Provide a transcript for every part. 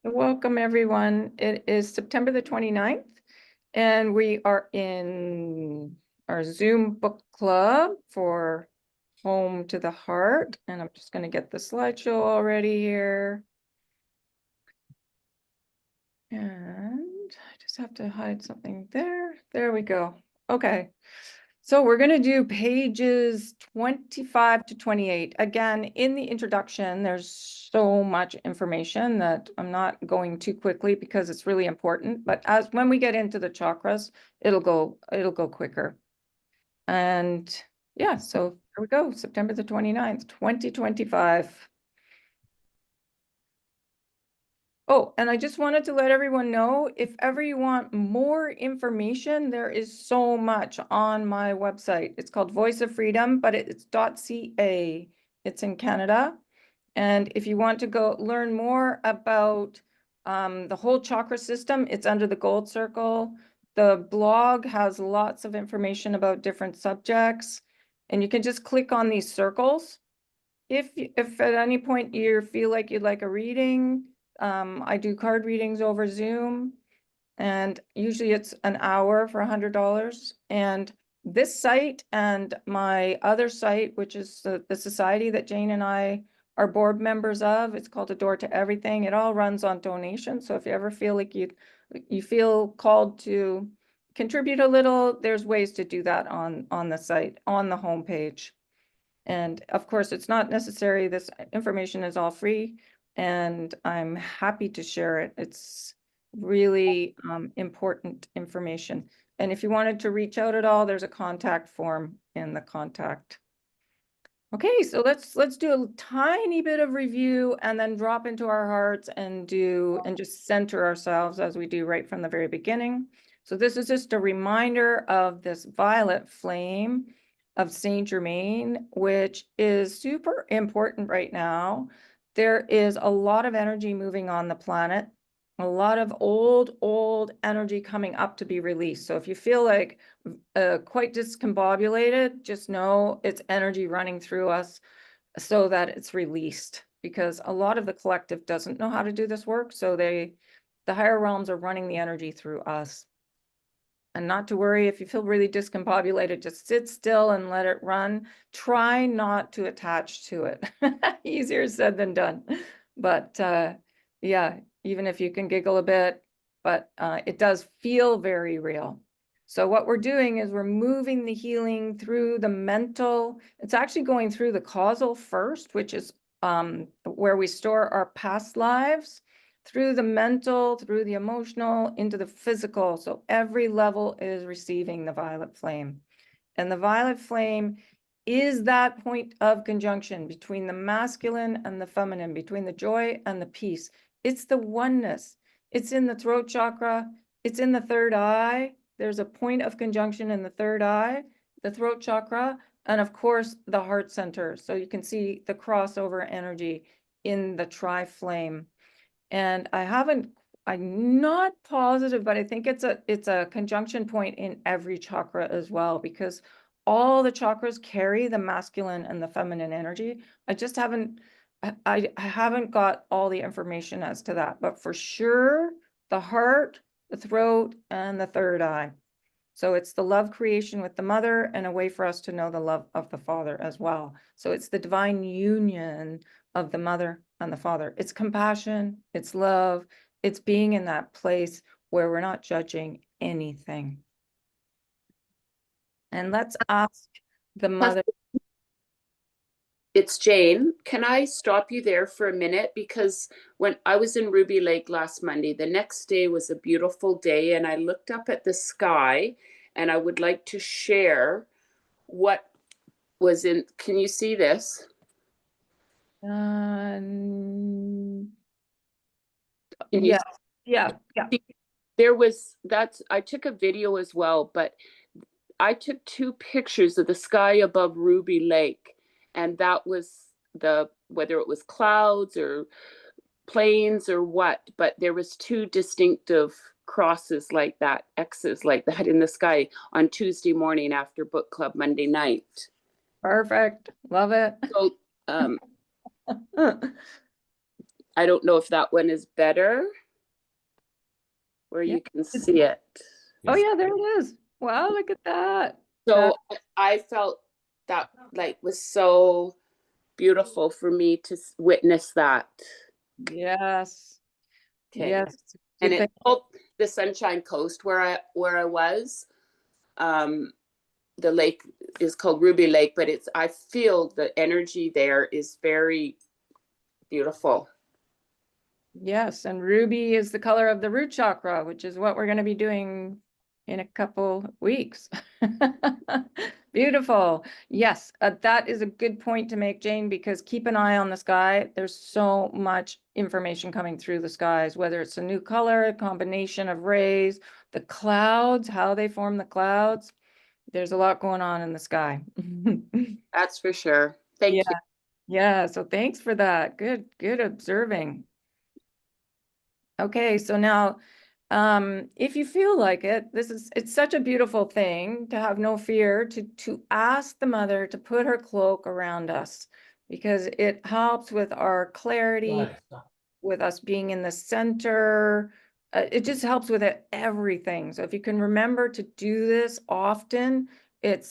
Welcome, everyone. It is September the 29th, and we are in our Zoom book club for Home to the Heart. And I'm just going to get the slideshow already here. And I just have to hide something there. There we go. Okay. So we're going to do pages 25 to 28. Again, in the introduction, there's so much information that I'm not going too quickly because it's really important. But when we get into the chakras, it'll go quicker. And yeah, so here we go, September the 29th, 2025. Oh, and I just wanted to let everyone know, if ever you want more information, there is so much on my website. It's called Voice of Freedom, but it's .ca. It's in Canada. And if you want to go learn more about the whole chakra system, it's under the gold circle. The blog has lots of information about different subjects, and you can just click on these circles. If at any point you feel like you'd like a reading, I do card readings over Zoom, and usually it's an hour for $100. And this site and my other site, which is the society that Jane and I are board members of, it's called A Door to Everything. It all runs on donations. So if you ever feel like you feel called to contribute a little, there's ways to do that on the site, on the homepage. And of course, it's not necessary. This information is all free, and I'm happy to share it. It's really important information. And if you wanted to reach out at all, there's a contact form in the contact. Okay, so let's do a tiny bit of review and then drop into our hearts and just center ourselves as we do right from the very beginning. So this is just a reminder of this violet flame of Saint Germain, which is super important right now. There is a lot of energy moving on the planet, a lot of old energy coming up to be released. So if you feel like quite discombobulated, just know it's energy running through us so that it's released, because a lot of the collective doesn't know how to do this work. So the higher realms are running the energy through us. And not to worry, if you feel really discombobulated, just sit still and let it run. Try not to attach to it. Easier said than done. But yeah, even if you can giggle a bit, but it does feel very real. So what we're doing is we're moving the healing through the mental. It's actually going through the causal first, which is where we store our past lives, through the mental, through the emotional, into the physical. So every level is receiving the violet flame. And the violet flame is that point of conjunction between the masculine and the feminine, between the joy and the peace. It's the oneness. It's in the throat chakra. It's in the third eye. There's a point of conjunction in the third eye, the throat chakra, and of course, the heart center. So you can see the crossover energy in the tri-flame. And I'm not positive, but I think it's a conjunction point in every chakra as well, because all the chakras carry the masculine and the feminine energy. I haven't got all the information as to that, but for sure, the heart, the throat, and the third eye. So it's the love creation with the mother and a way for us to know the love of the father as well. So it's the divine union of the mother and the father. It's compassion, it's love, it's being in that place where we're not judging anything. And let's ask the mother. It's Jane. Can I stop you there for a minute? Because when I was in Ruby Lake last Monday, the next day was a beautiful day, and I looked up at the sky, and I would like to share what was in. Can you see this? Yeah, yeah. I took a video as well, but I took 2 pictures of the sky above Ruby Lake, and that was whether it was clouds or planes or what, but there was 2 distinctive crosses like that, X's like that in the sky on Tuesday morning after book club Monday night. Perfect. Love it. So I don't know if that one is better where Yeah. you can see it. Oh yeah, there it is. Wow, look at that. So I felt that like was so beautiful for me to witness that. Yes. Okay. Yes. And Good thing. it's called the Sunshine Coast where I was. The lake is called Ruby Lake, but I feel the energy there is very beautiful. Yes, and ruby is the color of the root chakra, which is what we're going to be doing in a couple weeks. Beautiful. Yes, that is a good point to make, Jane, because keep an eye on the sky. There's so much information coming through the skies, whether it's a new color, a combination of rays, the clouds, how they form the clouds. There's a lot going on in the sky. That's for sure. Thank Yeah. you. Yeah, so thanks for that. Good observing. Okay, so now, if you feel like it, it's such a beautiful thing to have no fear, to ask the mother to put her cloak around us, because it helps with our clarity, with us being in the center. It just helps with everything. So if you can remember to do this often, it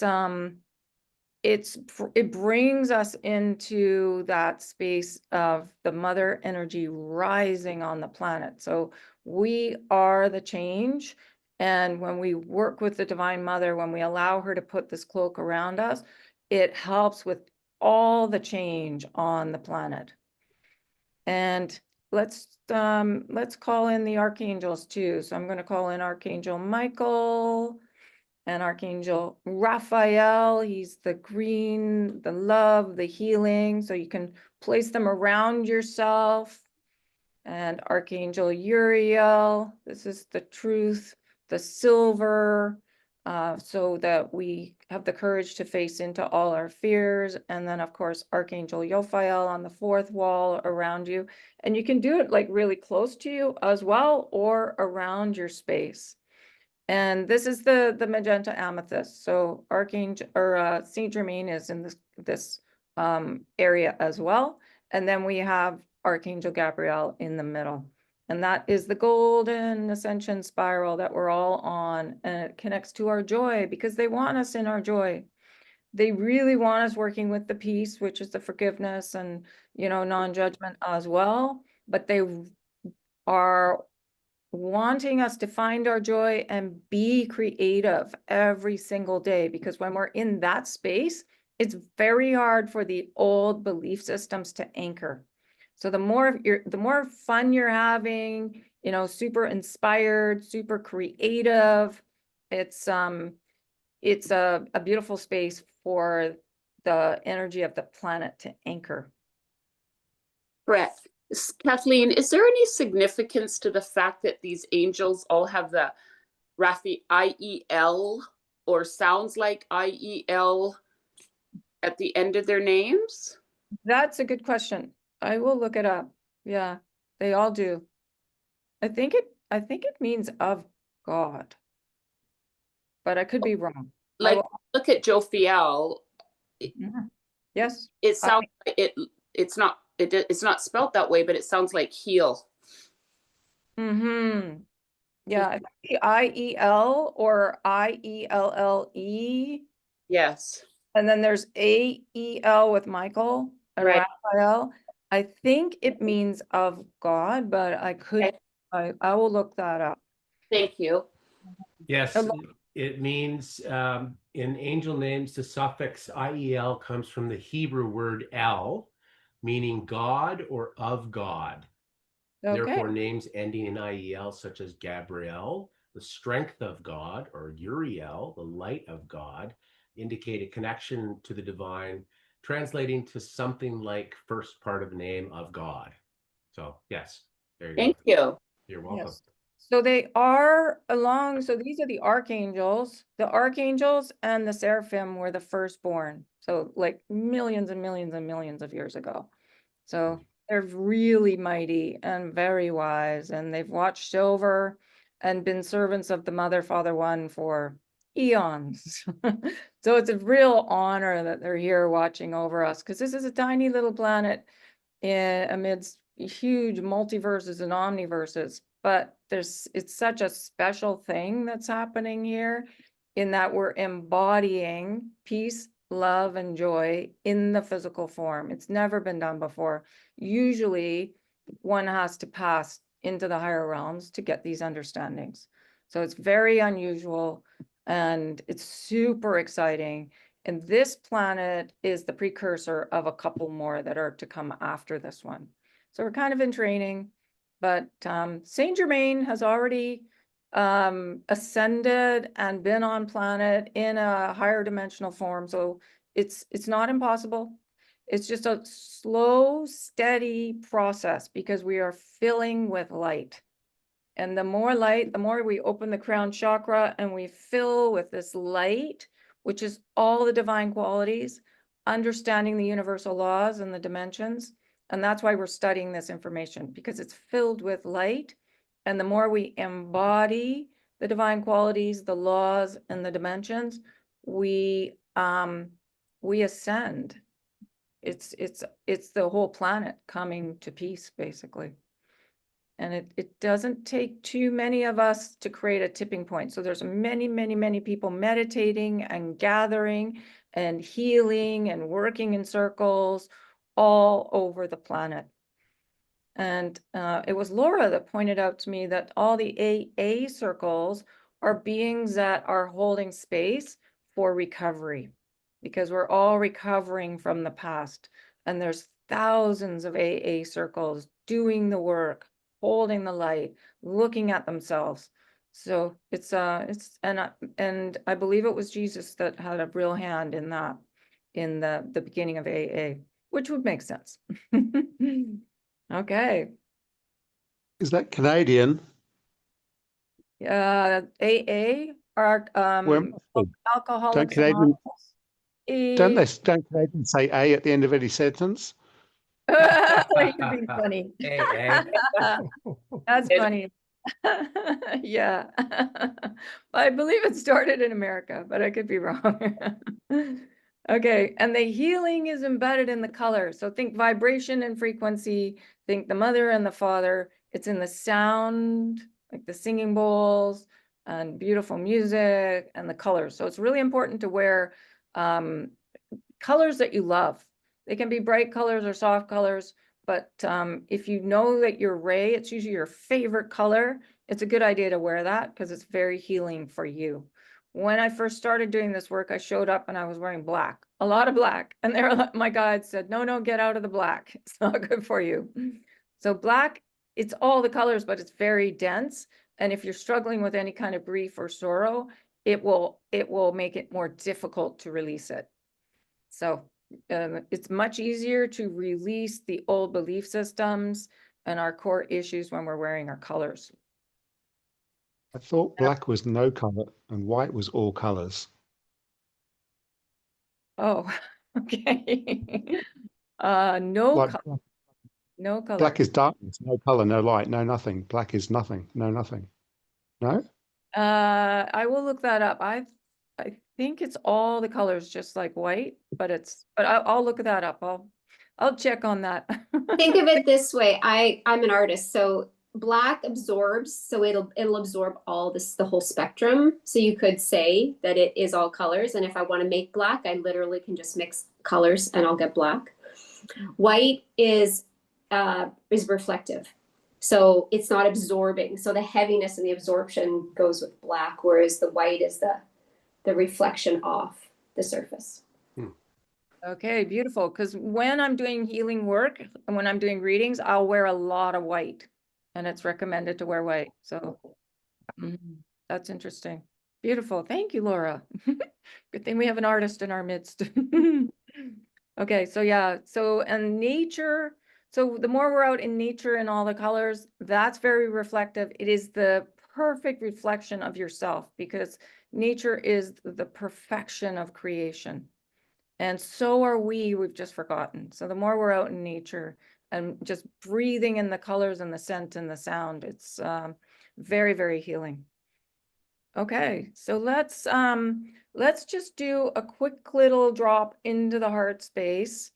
brings us into that space of the mother energy rising on the planet. So we are the change. And when we work with the Divine Mother, when we allow her to put this cloak around us, it helps with all the change on the planet. And let's call in the archangels too. So I'm going to call in Archangel Michael and Archangel Raphael. He's the green, the love, the healing. So you can place them around yourself. And Archangel Uriel, this is the truth, the silver, so that we have the courage to face into all our fears. And then, of course, Archangel Jophiel on the fourth wall around you. And you can do it like really close to you as well, or around your space. And this is the magenta amethyst. So Archangel or Saint Germain is in this area as well. And then we have Archangel Gabriel in the middle. And that is the golden ascension spiral that we're all on. And it connects to our joy because they want us in our joy. They really want us working with the peace, which is the forgiveness and, non-judgment as well. But they are wanting us to find our joy and be creative every single day, because when we're in that space, it's very hard for the old belief systems to anchor. So the more fun you're having, super inspired, super creative, it's a beautiful space for the energy of the planet to anchor. Correct. Kathleen, is there any significance to the fact that these angels all have the IEL or sounds like IEL at the end of their names? That's a good question. I will look it up. Yeah, they all do. I think it means of God, but I could be wrong. Like, look at Jophiel. Yes. It sounds like it's not spelled that way, but it sounds like heal. Mm-hmm. Yeah, I think the IEL or IELLE. Yes. And then there's AEL with Michael and Right. Raphael. I think it means of God, but Okay. I will look that up. Thank you. Yes, it means in angel names, the suffix IEL comes from the Hebrew word El, meaning God or of God. Okay. Therefore, names ending in IEL, such as Gabriel, the strength of God, or Uriel, the light of God, indicate a connection to the divine, translating to something like first part of name of God. So, yes, there you go. Thank you. You're welcome. Yes. So they are so these are the archangels. The archangels and the seraphim were the firstborn. So like millions and millions and millions of years ago. So they're really mighty and very wise, and they've watched over and been servants of the Mother, Father One for eons. So it's a real honor that they're here watching over us, because this is a tiny little planet amidst, huge multiverses and omniverses, but it's such a special thing that's happening here in that we're embodying peace, love, and joy in the physical form. It's never been done before. Usually one has to pass into the higher realms to get these understandings. So it's very unusual and it's super exciting. And this planet is the precursor of a couple more that are to come after this one. So we're kind of in training, but Saint Germain has already ascended and been on planet in a higher dimensional form. So it's not impossible. It's just a slow, steady process because we are filling with light. And the more light, the more we open the crown chakra and we fill with this light, which is all the divine qualities, understanding the universal laws and the dimensions. And that's why we're studying this information, because it's filled with light. And the more we embody the divine qualities, the laws, and the dimensions, we ascend. It's the whole planet coming to peace, basically. And it doesn't take too many of us to create a tipping point. So there's many, many, many people meditating and gathering and healing and working in circles all over the planet. And it was Laura that pointed out to me that all the AA circles are beings that are holding space for recovery, because we're all recovering from the past. And there's thousands of AA circles doing the work, holding the light, looking at themselves. So and I believe it was Jesus that had a real hand in that, in the beginning of AA, which would make sense. Okay. Is that Canadian? AA are Where must be? Alcoholics Don't Anonymous. don't Canadians say A at the end of any sentence? Wait, you're being funny. Hey. That's funny. Yeah. I believe it started in America, but I could be wrong. Okay, and the healing is embedded in the color. So think vibration and frequency, think the mother and the father. It's in the sound, like the singing bowls and beautiful music and the colors. So it's really important to wear colors that you love. They can be bright colors or soft colors, but if you know that your Ray, it's usually your favorite color, it's a good idea to wear that because it's very healing for you. When I first started doing this work, I showed up and I was wearing black, a lot of black. And my guide said, no, get out of the black. It's not good for you. So black, it's all the colors, but it's very dense. And if you're struggling with any kind of grief or sorrow, it will make it more difficult to release it. So it's much easier to release the old belief systems and our core issues when we're wearing our colors. I thought black was no color and white was all colors. Oh, okay. No Like color. No color. black is darkness, no color, no light, no nothing. Black is nothing, no nothing. No? I will look that up. I think it's all the colors, just like white, but I'll look that up. I'll check on that. Think of it this way. I'm an artist, so black absorbs, so it'll absorb all this, the whole spectrum. So you could say that it is all colors. And if I want to make black, I literally can just mix colors and I'll get black. White is reflective. So it's not absorbing. So the heaviness and the absorption goes with black, whereas the white is the reflection off the surface. Okay, beautiful. Because when I'm doing healing work and when I'm doing readings, I'll wear a lot of white, and it's recommended to wear white. So that's interesting. Beautiful. Thank you, Laura. Good thing we have an artist in our midst. Okay, so yeah, and nature. So the more we're out in nature and all the colors, that's very reflective. It is the perfect reflection of yourself because nature is the perfection of creation. And so are we've just forgotten. So the more we're out in nature and just breathing in the colors and the scent and the sound, it's very, very healing. Okay, so let's just do a quick little drop into the heart space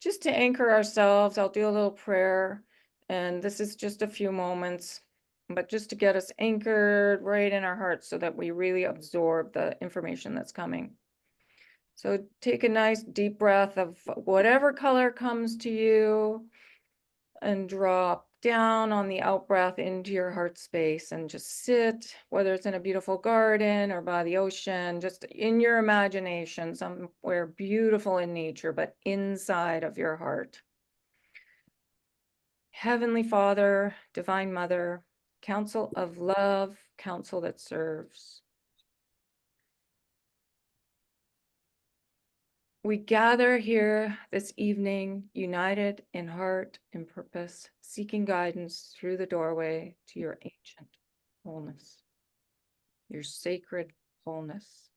just to anchor ourselves. I'll do a little prayer And this is just a few moments, but just to get us anchored right in our hearts so that we really absorb the information that's coming. So take a nice deep breath of whatever color comes to you and drop down on the out breath into your heart space and just sit, whether it's in a beautiful garden or by the ocean, just in your imagination, somewhere beautiful in nature, but inside of your heart. Heavenly Father, Divine Mother, counsel of love, counsel that serves. We gather here this evening, united in heart and purpose, seeking guidance through the doorway to your ancient wholeness, your sacred wholeness.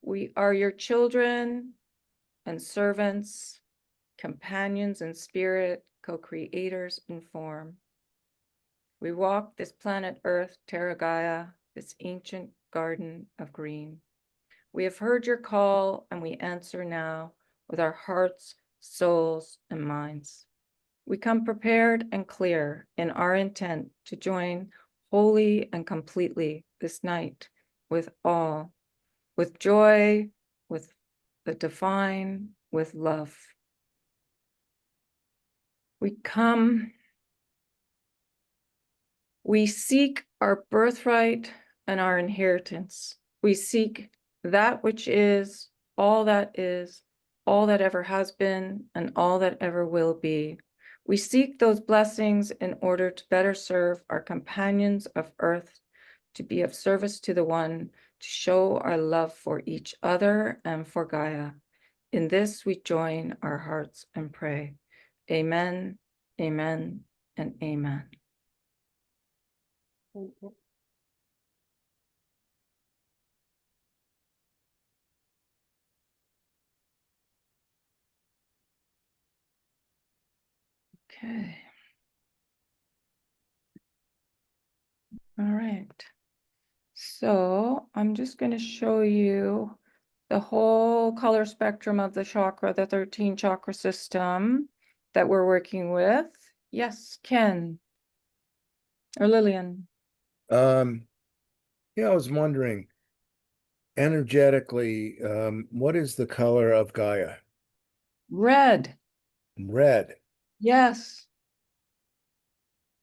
We are your children and servants, companions in spirit, co-creators in form. We walk this planet Earth, Terra Gaia, this ancient garden of green. We have heard your call and we answer now with our hearts, souls, and minds. We come prepared and clear in our intent to join wholly and completely this night with all, with joy, with the divine, with love. We seek our birthright and our inheritance. We seek that which is, all that ever has been, and all that ever will be. We seek those blessings in order to better serve our companions of earth, to be of service to the one, to show our love for each other and for Gaia. In this we join our hearts and pray. Amen, amen, and amen. Okay. All right. So I'm just going to show you the whole color spectrum of the chakra, the 13 chakra system that we're working with. Yes, Ken or Lillian. Yeah, I was wondering, energetically, what is the color of Gaia? Red. Red. Yes.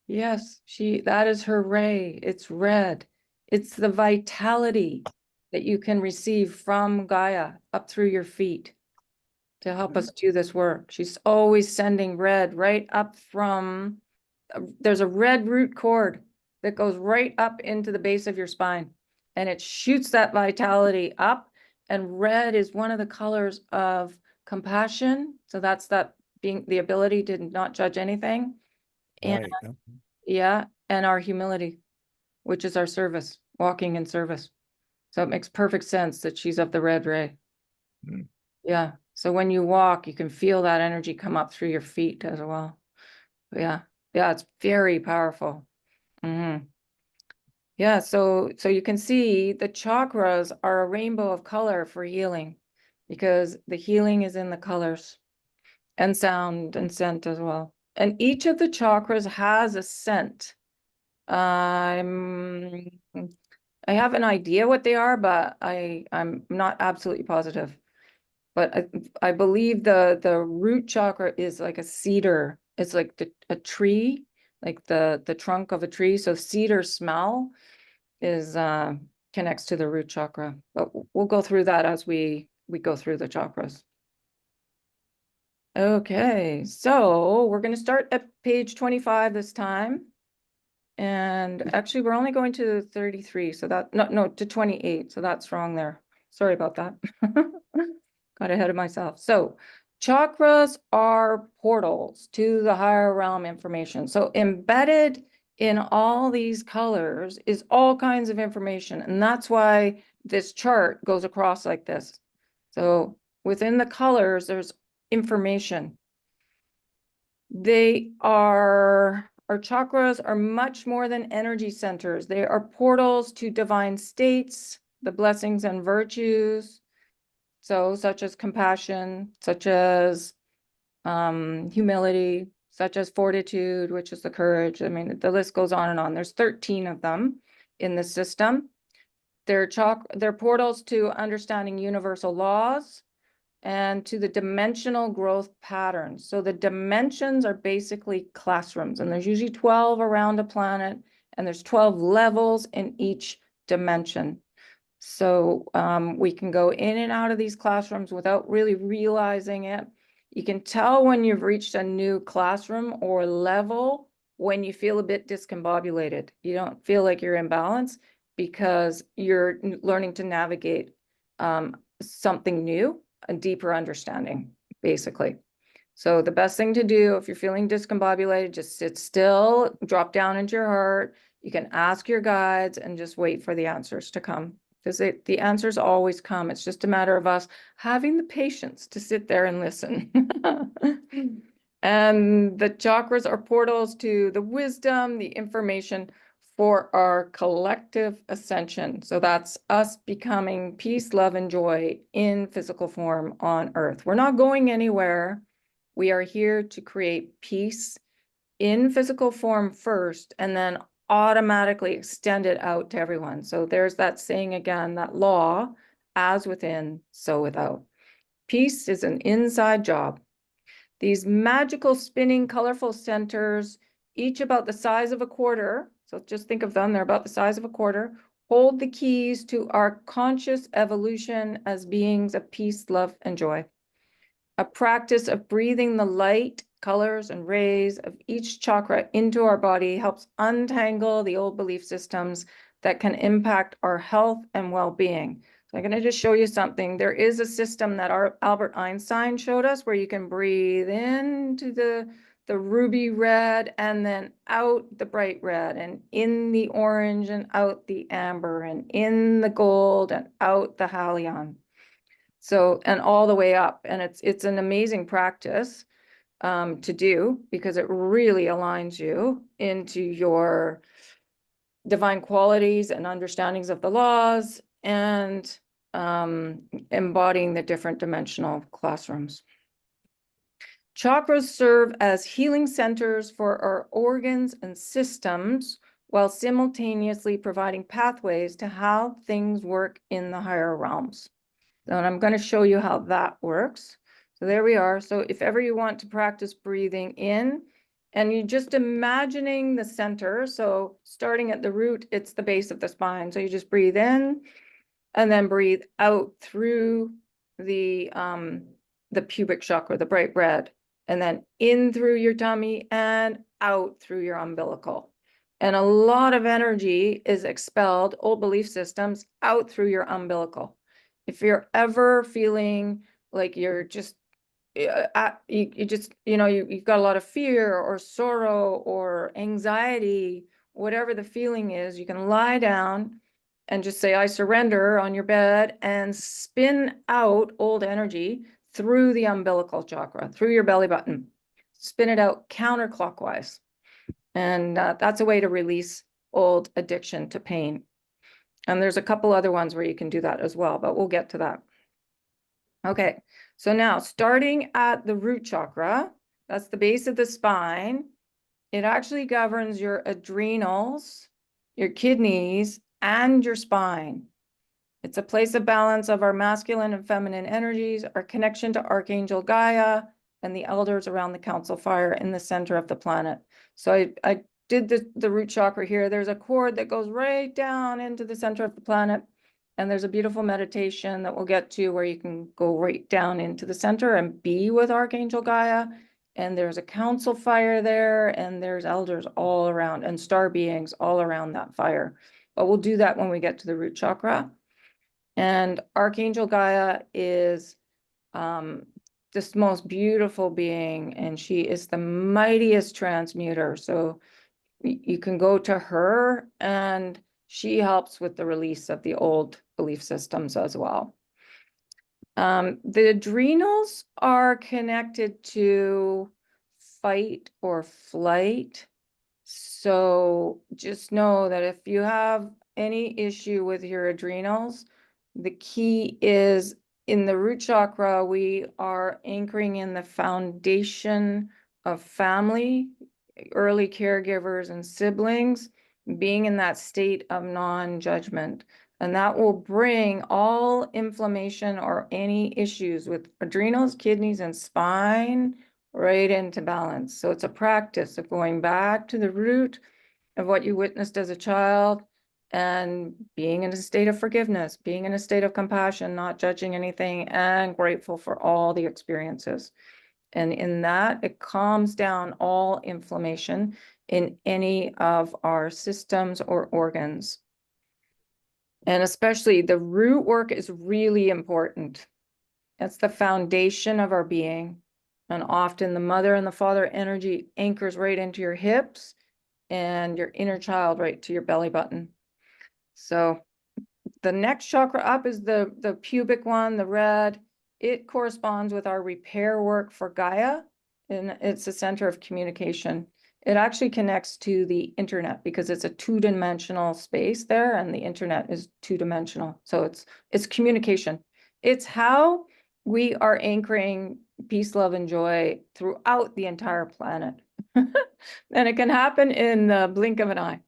Yes, that is her ray. It's red. It's the vitality that you can receive from Gaia up through your feet to help us do this work. She's always sending red right up from, there's a red root cord that goes right up into the base of your spine, and it shoots that vitality up. And red is one of the colors of compassion. So that's that being the ability to not judge anything. And Right. yeah, and our humility, which is our service, walking in service. So it makes perfect sense that she's of the red ray. Mm. Yeah. So when you walk, you can feel that energy come up through your feet as well. Yeah. Yeah, it's very powerful. Yeah, so you can see the chakras are a rainbow of color for healing, because the healing is in the colors and sound and scent as well. And each of the chakras has a scent. I have an idea what they are, but I'm not absolutely positive. But I believe the root chakra is like a cedar. It's like a tree, like the trunk of a tree. So cedar smell is connects to the root chakra. But we'll go through that as we go through the chakras. Okay, so we're going to start at page 25 this time. And actually, we're only going to 33, so that, no, to 28, so that's wrong there. Sorry about that. Got ahead of myself. So chakras are portals to the higher realm information. So embedded in all these colors is all kinds of information. And that's why this chart goes across like this. So within the colors, there's information. Our chakras are much more than energy centers. They are portals to divine states, the blessings and virtues. So such as compassion, such as humility, such as fortitude, which is the courage. I mean, the list goes on and on. There's 13 of them in the system. They're portals to understanding universal laws and to the dimensional growth patterns. So the dimensions are basically classrooms, and there's usually 12 around a planet, and there's 12 levels in each dimension. So we can go in and out of these classrooms without really realizing it. You can tell when you've reached a new classroom or level when you feel a bit discombobulated. You don't feel like you're in balance because you're learning to navigate something new, a deeper understanding, basically. So the best thing to do if you're feeling discombobulated, just sit still, drop down into your heart. You can ask your guides and just wait for the answers to come. Because the answers always come. It's just a matter of us having the patience to sit there and listen. And the chakras are portals to the wisdom, the information for our collective ascension. So that's us becoming peace, love, and joy in physical form on Earth. We're not going anywhere. We are here to create peace in physical form first, and then automatically extend it out to everyone. So there's that saying again, that law, as within, so without. Peace is an inside job. These magical spinning colorful centers, each about the size of a quarter, so just think of them, they're about the size of a quarter, hold the keys to our conscious evolution as beings of peace, love, and joy. A practice of breathing the light, colors, and rays of each chakra into our body helps untangle the old belief systems that can impact our health and well-being. So I'm going to just show you something. There is a system that Albert Einstein showed us where you can breathe into the ruby red and then out the bright red, and in the orange and out the amber, and in the gold and out the halion. So, and all the way up. And it's an amazing practice to do because it really aligns you into your divine qualities and understandings of the laws, and embodying the different dimensional classrooms. Chakras serve as healing centers for our organs and systems while simultaneously providing pathways to how things work in the higher realms. And I'm going to show you how that works. So there we are. So if ever you want to practice breathing in, and you're just imagining the center, so starting at the root, it's the base of the spine. So you just breathe in and then breathe out through the pubic chakra, the bright red, and then in through your tummy and out through your umbilical. And a lot of energy is expelled, old belief systems, out through your umbilical. If you're ever feeling like you're just, you've got a lot of fear or sorrow or anxiety, whatever the feeling is, you can lie down and just say, I surrender on your bed, and spin out old energy through the umbilical chakra, through your belly button. Spin it out counterclockwise. And that's a way to release old addiction to pain. And there's a couple other ones where you can do that as well, but we'll get to that. Okay, so now starting at the root chakra, that's the base of the spine. It actually governs your adrenals, your kidneys, and your spine. It's a place of balance of our masculine and feminine energies, our connection to Archangel Gaia, and the elders around the council fire in the center of the planet. So I did the root chakra here. There's a cord that goes right down into the center of the planet. And there's a beautiful meditation that we'll get to where you can go right down into the center and be with Archangel Gaia. And there's a council fire there, and there's elders all around and star beings all around that fire. But we'll do that when we get to the root chakra. And Archangel Gaia is this most beautiful being, and she is the mightiest transmuter. So you can go to her, and she helps with the release of the old belief systems as well. The adrenals are connected to fight or flight. So just know that if you have any issue with your adrenals, the key is in the root chakra, we are anchoring in the foundation of family, early caregivers and siblings, being in that state of non-judgment. And that will bring all inflammation or any issues with adrenals, kidneys, and spine right into balance. So it's a practice of going back to the root of what you witnessed as a child and being in a state of forgiveness, being in a state of compassion, not judging anything, and grateful for all the experiences. And in that, it calms down all inflammation in any of our systems or organs. And especially the root work is really important. That's the foundation of our being. And often the mother and the father energy anchors right into your hips and your inner child right to your belly button. So the next chakra up is the pubic one, the red. It corresponds with our repair work for Gaia, and it's a center of communication. It actually connects to the internet because it's a two-dimensional space there, and the internet is two-dimensional. So it's communication. It's how we are anchoring peace, love, and joy throughout the entire planet. And it can happen in the blink of an eye.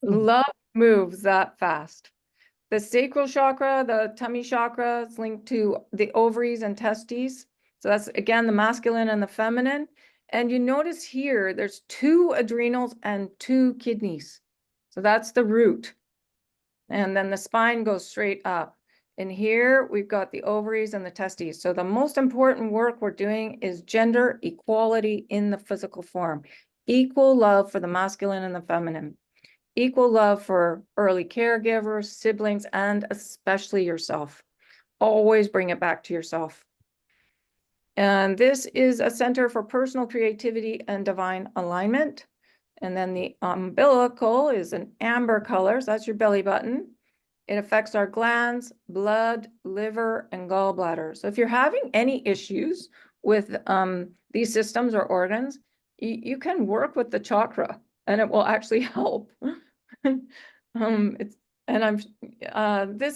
Love moves that fast. The sacral chakra, the tummy chakra, is linked to the ovaries and testes. So that's, again, the masculine and the feminine. And you notice here, there's 2 adrenals and 2 kidneys. So that's the root. And then the spine goes straight up. And here we've got the ovaries and the testes. So the most important work we're doing is gender equality in the physical form. Equal love for the masculine and the feminine. Equal love for early caregivers, siblings, and especially yourself. Always bring it back to yourself. And this is a center for personal creativity and divine alignment. And then the umbilical is an amber color, so that's your belly button. It affects our glands, blood, liver, and gallbladder. So if you're having any issues with these systems or organs, you can work with the chakra and it will actually help. This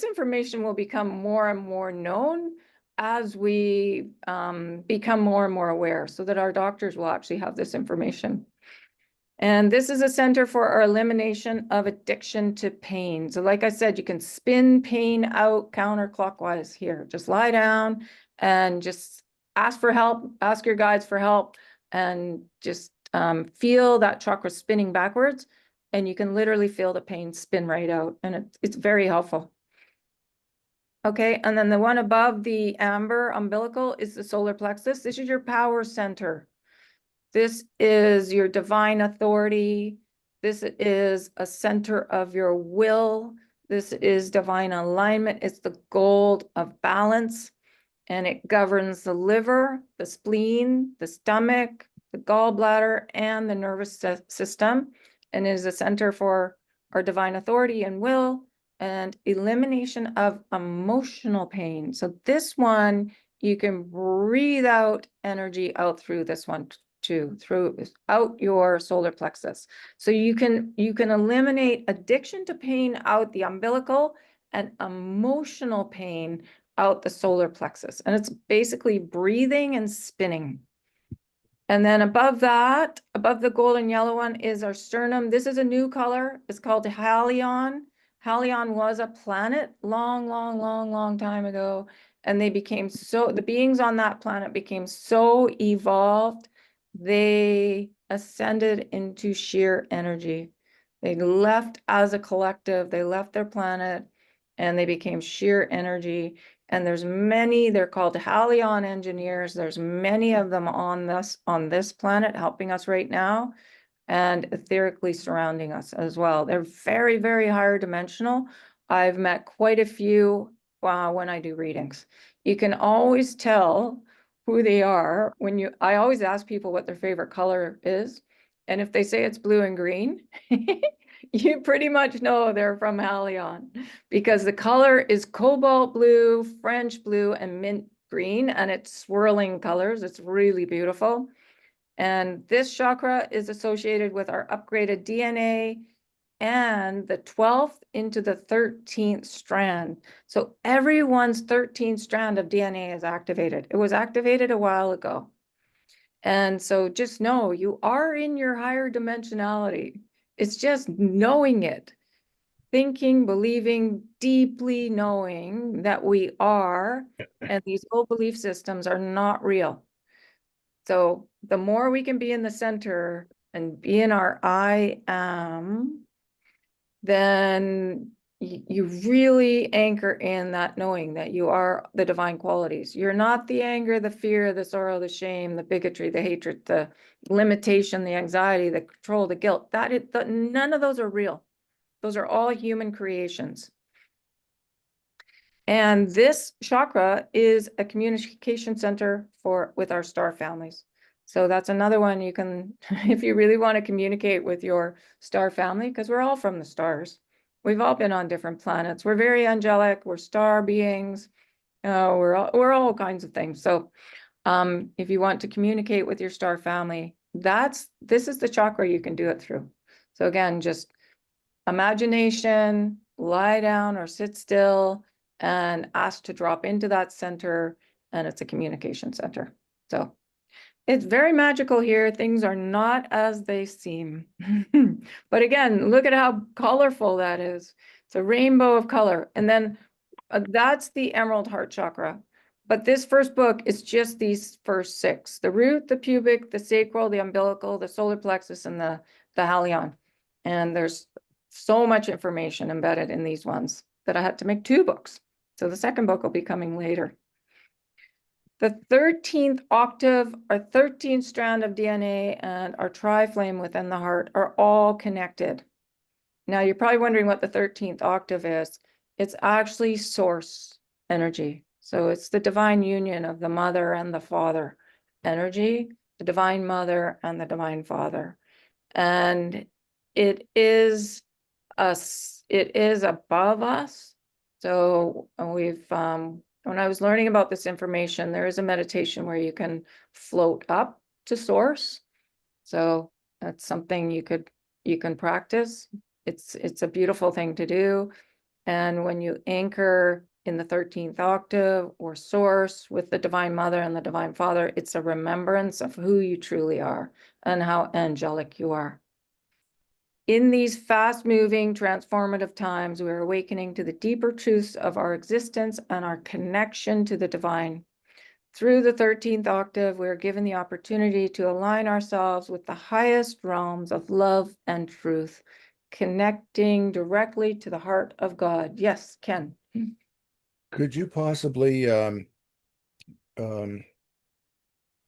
information will become more and more known as we become more and more aware, so that our doctors will actually have this information. And this is a center for our elimination of addiction to pain. So like I said, you can spin pain out counterclockwise here. Just lie down and just ask for help, ask your guides for help, and just feel that chakra spinning backwards. And you can literally feel the pain spin right out. And it's very helpful. Okay, and then the one above the amber umbilical is the solar plexus. This is your power center. This is your divine authority. This is a center of your will. This is divine alignment. It's the gold of balance, and it governs the liver, the spleen, the stomach, the gallbladder, and the nervous system, and is a center for our divine authority and will and elimination of emotional pain. So this one, you can breathe out energy out through this one too, throughout your solar plexus. So you can eliminate addiction to pain out the umbilical and emotional pain out the solar plexus. And it's basically breathing and spinning. And then above that, above the golden yellow one is our sternum. This is a new color. It's called Halion. Halion was a planet long time ago. And they became the beings on that planet became so evolved, they ascended into sheer energy. They left as a collective, they left their planet, and they became sheer energy. And there's many, they're called Halion engineers. There's many of them on this planet helping us right now and etherically surrounding us as well. They're very higher dimensional. I've met quite a few when I do readings. You can always tell who they are I always ask people what their favorite color is. And if they say it's blue and green, you pretty much know they're from Halion, because the color is cobalt blue, French blue, and mint green, and it's swirling colors. It's really beautiful. And this chakra is associated with our upgraded DNA and the 12th into the 13th strand. So everyone's 13th strand of DNA is activated. It was activated a while ago. And so just know you are in your higher dimensionality. It's just knowing it, thinking, believing, deeply knowing that we are, and these old belief systems are not real. So the more we can be in the center and be in our I am, then you really anchor in that knowing that you are the divine qualities. You're not the anger, the fear, the sorrow, the shame, the bigotry, the hatred, the limitation, the anxiety, the control, the guilt. None of those are real. Those are all human creations. And this chakra is a communication center with our star families. So that's another one you can, if you really want to communicate with your star family, because we're all from the stars. We've all been on different planets. We're very angelic. We're star beings. We're all kinds of things. So if you want to communicate with your star family, this is the chakra you can do it through. So again, just imagination, lie down or sit still and ask to drop into that center, and it's a communication center. So it's very magical here. Things are not as they seem. But again, look at how colorful that is. It's a rainbow of color. And then that's the emerald heart chakra. But this first book is just these first 6: the root, the pubic, the sacral, the umbilical, the solar plexus, and the halion. And there's so much information embedded in these ones that I had to make 2 books. So the second book will be coming later. The 13th octave, our 13th strand of DNA, and our tri-flame within the heart are all connected. Now, you're probably wondering what the 13th octave is. It's actually source energy. So it's the divine union of the mother and the father energy, the divine mother and the divine father. And it is above us. So we've, when I was learning about this information, there is a meditation where you can float up to source. So that's something you can practice. It's a beautiful thing to do. And when you anchor in the 13th octave or source with the divine mother and the divine father, it's a remembrance of who you truly are and how angelic you are. In these fast-moving, transformative times, we are awakening to the deeper truths of our existence and our connection to the divine. Through the 13th octave, we are given the opportunity to align ourselves with the highest realms of love and truth, connecting directly to the heart of God. Yes, Ken. Could you possibly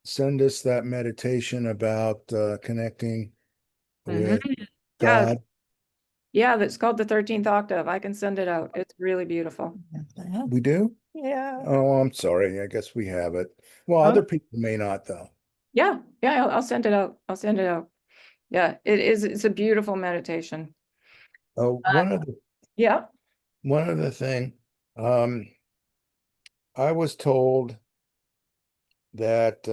send us that meditation about connecting with God? Yeah, that's called the 13th octave. I can send it out. It's really beautiful. We do? Yeah. Oh, I'm sorry. I guess we have it. Well, other people may not, though. Yeah, I'll send it out. I'll send it out. Yeah, it's a beautiful meditation. Oh, Yeah. one other thing. I was told that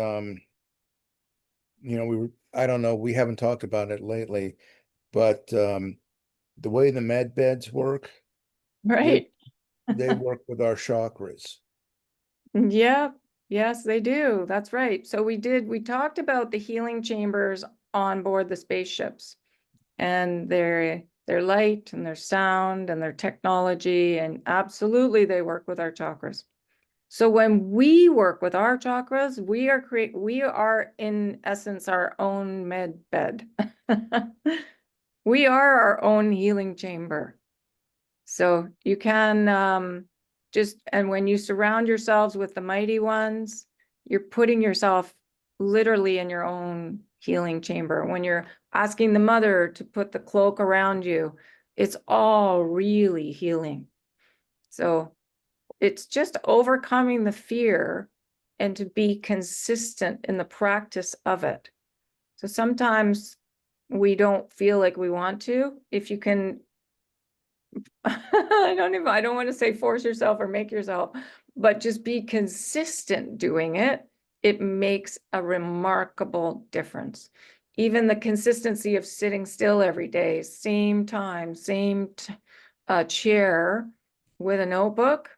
I don't know, we haven't talked about it lately, but the way the med beds work, Right. they work with our chakras. Yeah, yes, they do. That's right. So we talked about the healing chambers on board the spaceships and their light and their sound and their technology, and absolutely they work with our chakras. So when we work with our chakras, we are in essence our own med bed. We are our own healing chamber. So you can and when you surround yourselves with the mighty ones, you're putting yourself literally in your own healing chamber. When you're asking the mother to put the cloak around you, it's all really healing. So it's just overcoming the fear and to be consistent in the practice of it. So sometimes we don't feel like we want to. If you can, I don't want to say force yourself or make yourself, but just be consistent doing it. It makes a remarkable difference. Even the consistency of sitting still every day, same time, same chair with a notebook,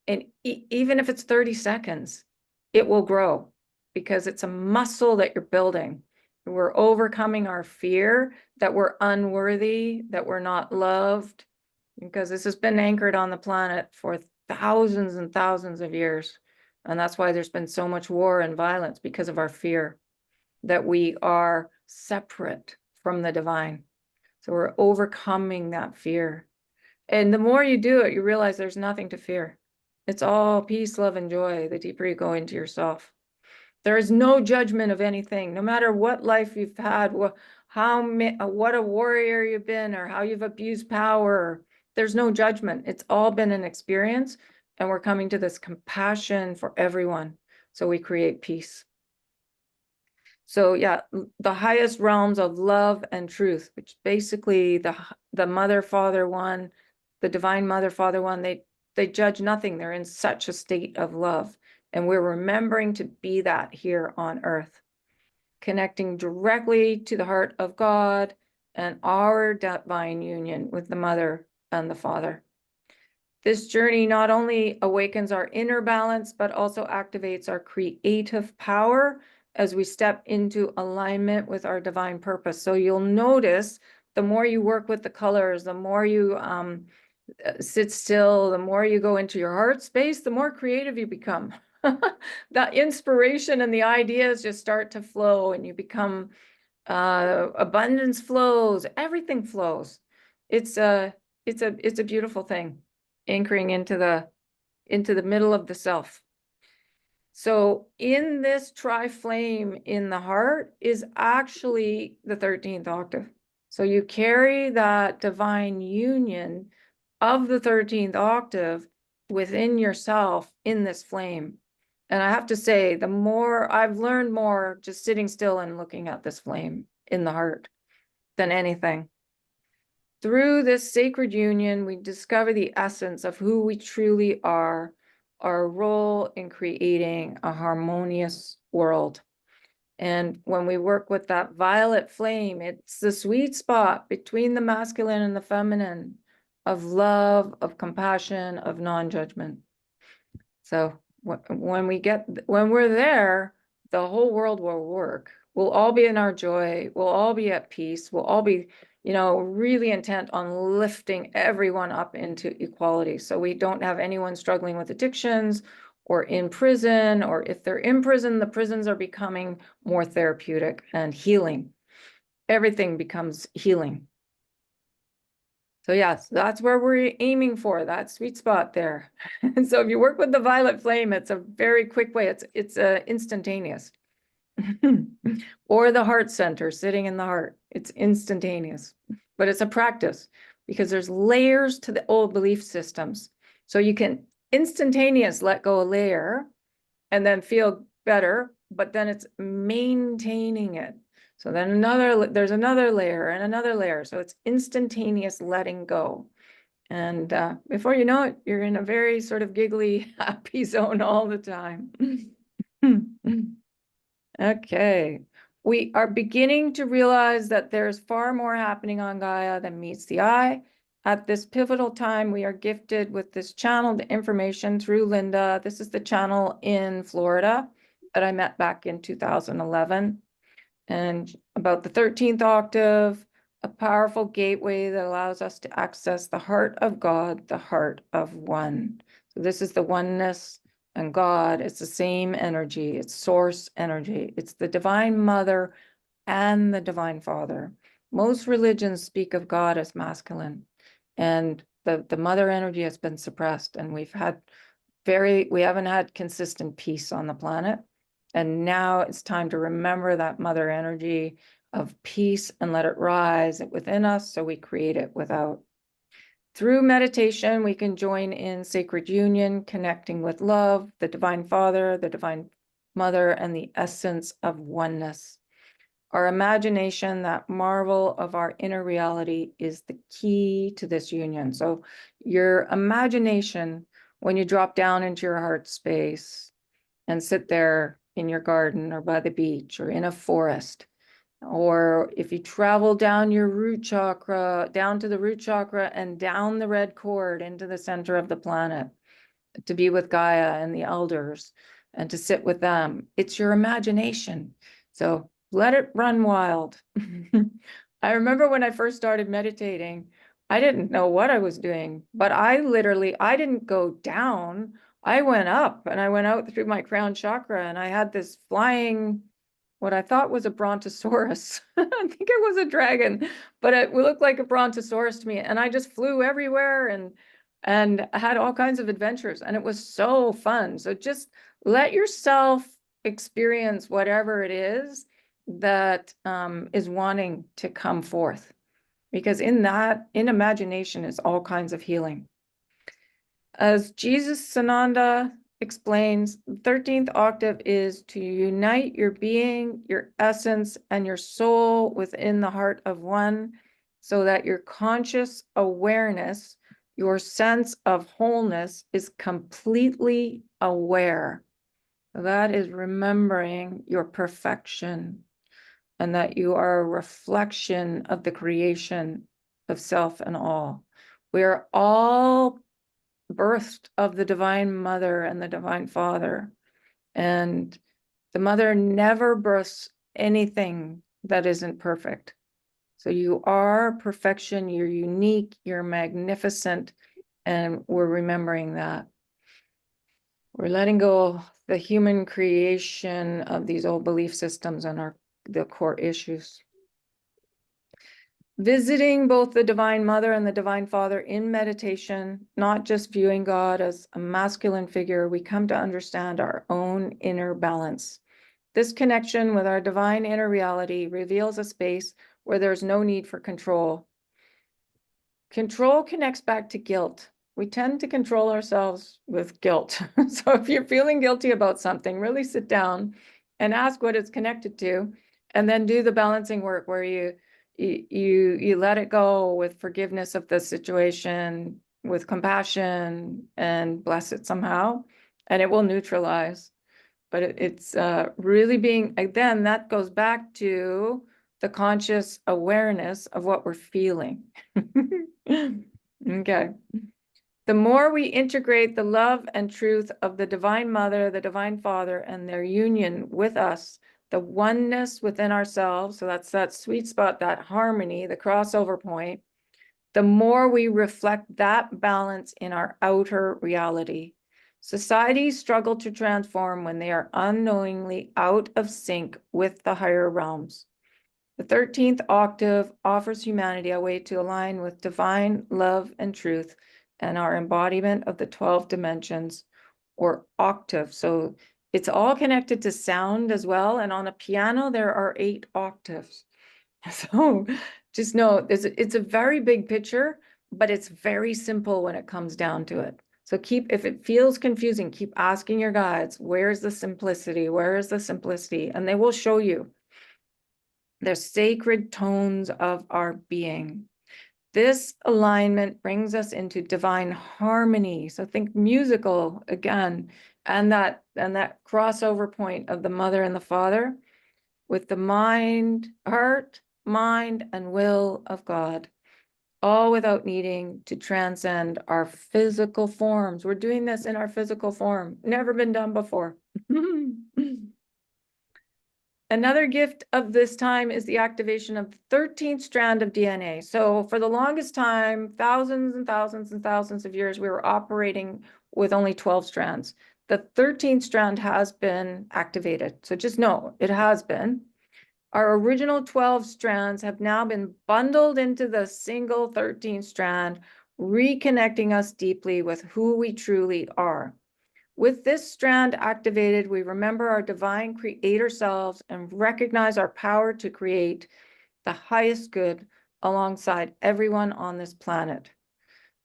and even if it's 30 seconds, it will grow because it's a muscle that you're building. We're overcoming our fear that we're unworthy, that we're not loved, because this has been anchored on the planet for thousands and thousands of years. And that's why there's been so much war and violence, because of our fear that we are separate from the divine. So we're overcoming that fear. And the more you do it, you realize there's nothing to fear. It's all peace, love, and joy, the deeper you go into yourself. There is no judgment of anything, no matter what life you've had, what a warrior you've been, or how you've abused power. There's no judgment. It's all been an experience, and we're coming to this compassion for everyone. So we create peace. So yeah, the highest realms of love and truth, which basically the mother, father one, the divine mother, father one, they judge nothing. They're in such a state of love. And we're remembering to be that here on earth, connecting directly to the heart of God and our divine union with the mother and the father. This journey not only awakens our inner balance, but also activates our creative power as we step into alignment with our divine purpose. So you'll notice the more you work with the colors, the more you sit still, the more you go into your heart space, the more creative you become. The inspiration and the ideas just start to flow, and you become abundance flows, everything flows. It's a beautiful thing, anchoring into the middle of the self. So in this tri-flame in the heart is actually the 13th octave. So you carry that divine union of the 13th octave within yourself in this flame. And I have to say, the more I've learned more just sitting still and looking at this flame in the heart than anything. Through this sacred union, we discover the essence of who we truly are, our role in creating a harmonious world. And when we work with that violet flame, it's the sweet spot between the masculine and the feminine, of love, of compassion, of non-judgment. So when we're there, the whole world will work. We'll all be in our joy. We'll all be at peace. We'll all be, really intent on lifting everyone up into equality. So we don't have anyone struggling with addictions or in prison, or if they're in prison, the prisons are becoming more therapeutic and healing. Everything becomes healing. So yes, that's where we're aiming for, that sweet spot there. And so if you work with the violet flame, it's a very quick way. It's instantaneous. Or the heart center, sitting in the heart. It's instantaneous, but it's a practice, because there's layers to the old belief systems. So you can instantaneous let go a layer and then feel better, but then it's maintaining it. So then there's another layer and another layer. So it's instantaneous letting go. And before you know it, you're in a very sort of giggly, happy zone all the time. Okay. We are beginning to realize that there's far more happening on Gaia than meets the eye. At this pivotal time, we are gifted with this channeled information through Linda. This is the channel in Florida that I met back in 2011. And about the 13th octave, a powerful gateway that allows us to access the heart of God, the heart of one. So this is the oneness and God. It's the same energy. It's source energy. It's the divine mother and the divine father. Most religions speak of God as masculine, and the mother energy has been suppressed, and we haven't had consistent peace on the planet. And now it's time to remember that mother energy of peace and let it rise within us, so we create it without. Through meditation, we can join in sacred union, connecting with love, the divine father, the divine mother, and the essence of oneness. Our imagination, that marvel of our inner reality, is the key to this union. So your imagination, when you drop down into your heart space and sit there in your garden or by the beach or in a forest, or if you travel down your root chakra, down to the root chakra and down the red cord into the center of the planet to be with Gaia and the elders, and to sit with them. It's your imagination. So let it run wild. I remember when I first started meditating, I didn't know what I was doing, but I didn't go down. I went up and I went out through my crown chakra, and I had this flying, what I thought was a brontosaurus. I think it was a dragon, but it looked like a brontosaurus to me. And I just flew everywhere and had all kinds of adventures, and it was so fun. So just let yourself experience whatever it is that is wanting to come forth, because in imagination is all kinds of healing. As Jesus Sananda explains, the 13th octave is to unite your being, your essence, and your soul within the heart of one, so that your conscious awareness, your sense of wholeness, is completely aware. That is remembering your perfection, and that you are a reflection of the creation of self and all. We are all birthed of the Divine Mother and the Divine Father. And the Mother never births anything that isn't perfect. So you are perfection, you're unique, you're magnificent, and we're remembering that. We're letting go of the human creation of these old belief systems and the core issues. Visiting both the Divine Mother and the Divine Father in meditation, not just viewing God as a masculine figure, we come to understand our own inner balance. This connection with our divine inner reality reveals a space where there's no need for control. Control connects back to guilt. We tend to control ourselves with guilt. So if you're feeling guilty about something, really sit down and ask what it's connected to, and then do the balancing work where you let it go with forgiveness of the situation, with compassion, and bless it somehow, and it will neutralize. But it's really being, again, that goes back to the conscious awareness of what we're feeling. Okay. The more we integrate the love and truth of the Divine Mother, the Divine Father, and their union with us, the oneness within ourselves, so that's that sweet spot, that harmony, the crossover point, the more we reflect that balance in our outer reality. Societies struggle to transform when they are unknowingly out of sync with the higher realms. The 13th octave offers humanity a way to align with divine love and truth and our embodiment of the 12 dimensions, or octave. So it's all connected to sound as well. And on a piano, there are 8 octaves. So just know it's a very big picture, but it's very simple when it comes down to it. So if it feels confusing, keep asking your guides, where's the simplicity? Where is the simplicity? And they will show you. They're sacred tones of our being. This alignment brings us into divine harmony. So think musical again, and that crossover point of the Mother and the Father with the mind, heart, mind, and will of God, all without needing to transcend our physical forms. We're doing this in our physical form. Never been done before. Another gift of this time is the activation of the 13th strand of DNA. So for the longest time, thousands and thousands and thousands of years, we were operating with only 12 strands. The 13th strand has been activated. So just know it has been. Our original 12 strands have now been bundled into the single 13th strand, reconnecting us deeply with who we truly are. With this strand activated, we remember our divine creator selves and recognize our power to create the highest good alongside everyone on this planet.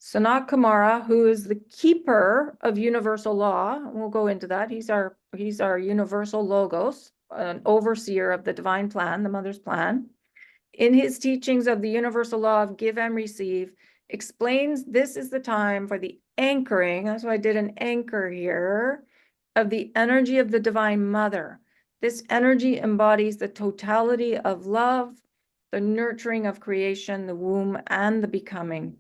Sanat Kumara, who is the keeper of universal law, and we'll go into that. He's our universal logos, an overseer of the divine plan, the Mother's plan. In his teachings of the universal law of give and receive, explains this is the time for the anchoring, that's why I did an anchor here, of the energy of the Divine Mother. This energy embodies the totality of love, the nurturing of creation, the womb, and the becoming.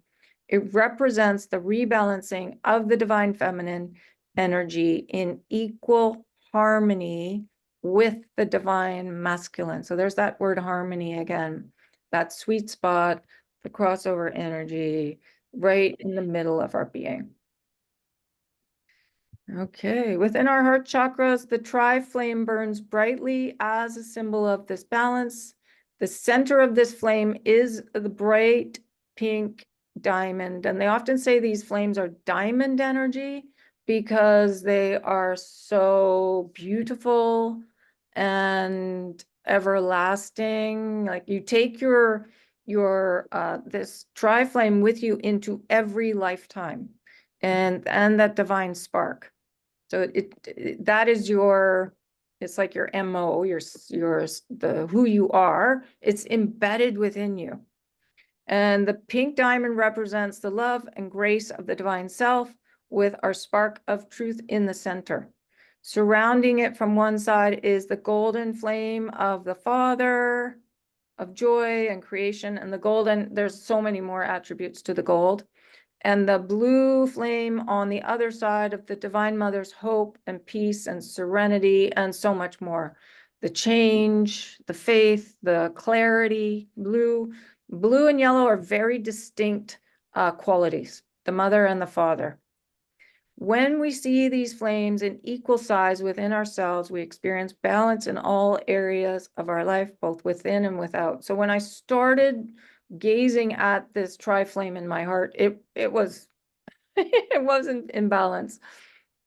It represents the rebalancing of the Divine Feminine energy in equal harmony with the divine masculine. So there's that word harmony again, that sweet spot, the crossover energy right in the middle of our being. Okay, within our heart chakras, the tri-flame burns brightly as a symbol of this balance. The center of this flame is the bright pink diamond, and they often say these flames are diamond energy because they are so beautiful and everlasting. Like you take your this tri-flame with you into every lifetime, and that divine spark. So that is your, it's like your MO, the who you are. It's embedded within you. And the pink diamond represents the love and grace of the divine self with our spark of truth in the center. Surrounding it from one side is the golden flame of the Father, of joy and creation. And the golden, there's so many more attributes to the gold. And the blue flame on the other side of the Divine Mother's hope and peace and serenity and so much more. The change, the faith, the clarity. Blue and yellow are very distinct qualities, the mother and the father. When we see these flames in equal size within ourselves, we experience balance in all areas of our life, both within and without. So when I started gazing at this tri-flame in my heart, it was it wasn't in balance.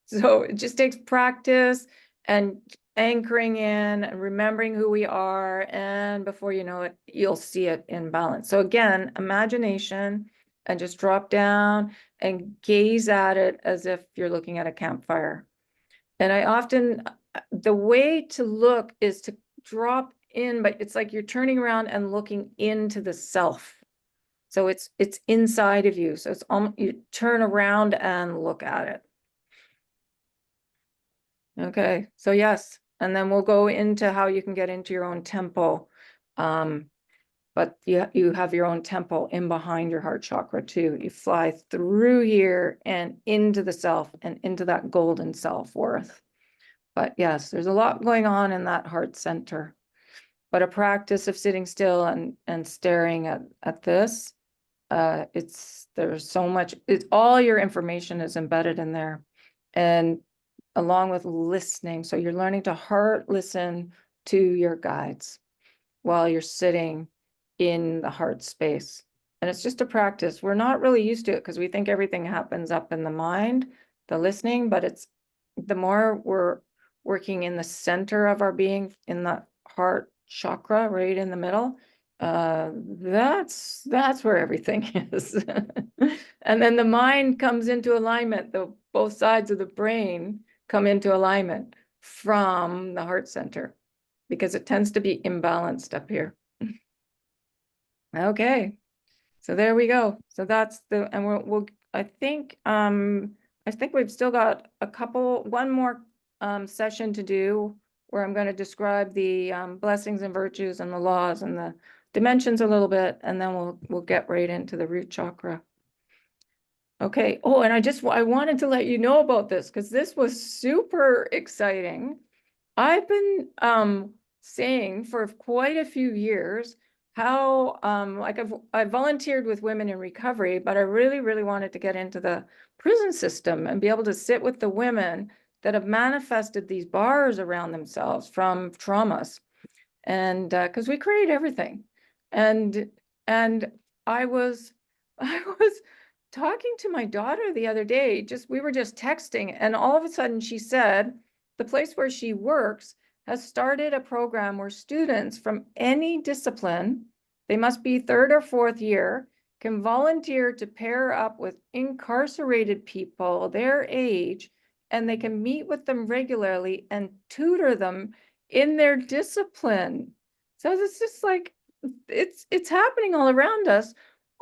So it just takes practice and anchoring in and remembering who we are, and before you know it, you'll see it in balance. So again, imagination, and just drop down and gaze at it as if you're looking at a campfire. And I often, the way to look is to drop in, but it's like you're turning around and looking into the self. So it's inside of you. So it's you turn around and look at it. Okay, so yes, and then we'll go into how you can get into your own temple. But you have your own temple in behind your heart chakra too. You fly through here and into the self and into that golden self-worth. But yes, there's a lot going on in that heart center. But a practice of sitting still and staring at this, there's so much, all your information is embedded in there. And along with listening. So you're learning to heart listen to your guides while you're sitting in the heart space. And it's just a practice. We're not really used to it because we think everything happens up in the mind, the listening, but it's the more we're working in the center of our being, in the heart chakra, right in the middle, that's where everything is. And then the mind comes into alignment. Both sides of the brain come into alignment from the heart center because it tends to be imbalanced up here. Okay, so there we go. So that's and we'll I think we've still got one more session to do where I'm going to describe the blessings and virtues and the laws and the dimensions a little bit, and then we'll get right into the root chakra. Okay. Oh, and I wanted to let you know about this because this was super exciting. I've been saying for quite a few years how like I volunteered with women in recovery, but I really, really wanted to get into the prison system and be able to sit with the women that have manifested these bars around themselves from traumas. And because we create everything. And I was talking to my daughter the other day, we were just texting, and all of a sudden she said the place where she works has started a program where students from any discipline, they must be 3rd or 4th year, can volunteer to pair up with incarcerated people their age, and they can meet with them regularly and tutor them in their discipline. So it's just like, it's happening all around us.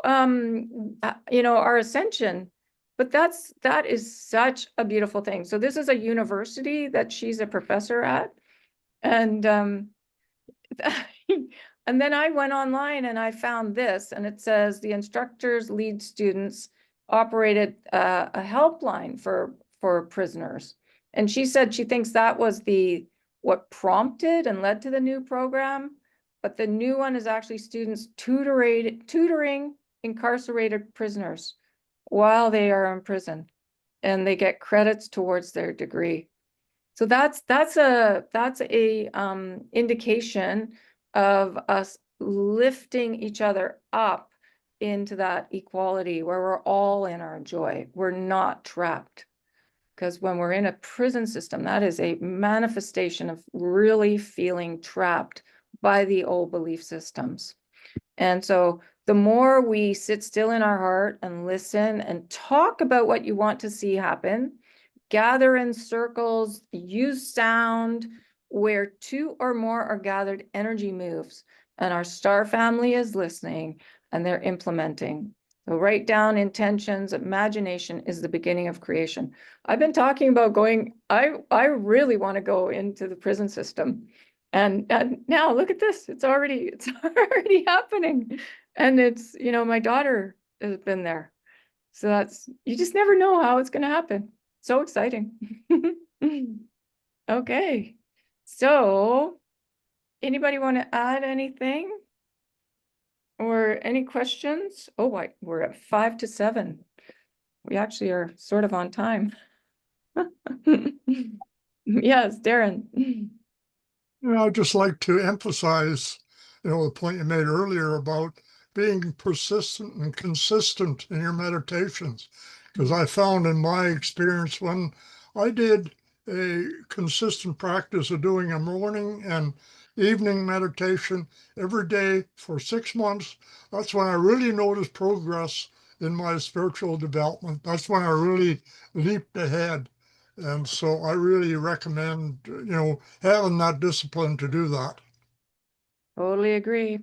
Our ascension, but that is such a beautiful thing. So this is a university that she's a professor at, and and then I went online and I found this, and it says the instructors lead students operated a helpline for prisoners, And she said she thinks that was what prompted and led to the new program. But the new one is actually students tutoring incarcerated prisoners while they are in prison, and they get credits towards their degree. So that's a indication of us lifting each other up into that equality where we're all in our joy. We're not trapped. Because when we're in a prison system, that is a manifestation of really feeling trapped by the old belief systems. And so the more we sit still in our heart and listen and talk about what you want to see happen, gather in circles, use sound, where two or more are gathered, energy moves, and our star family is listening and they're implementing. So write down intentions. Imagination is the beginning of creation. I've been talking about going, I really want to go into the prison system. And now look at this, it's already happening. And it's, you know, my daughter has been there. So you just never know how it's going to happen. So exciting. Okay. So anybody want to add anything? Or any questions? Oh, we're at 5 to 7. We actually are sort of on time. Yes, Darren. I'd just like to emphasize, the point you made earlier about being persistent and consistent in your meditations. Because I found in my experience when I did a consistent practice of doing a morning and evening meditation every day for 6 months, that's when I really noticed progress in my spiritual development. That's when I really leaped ahead. And so I really recommend, having that discipline to do that. Totally agree.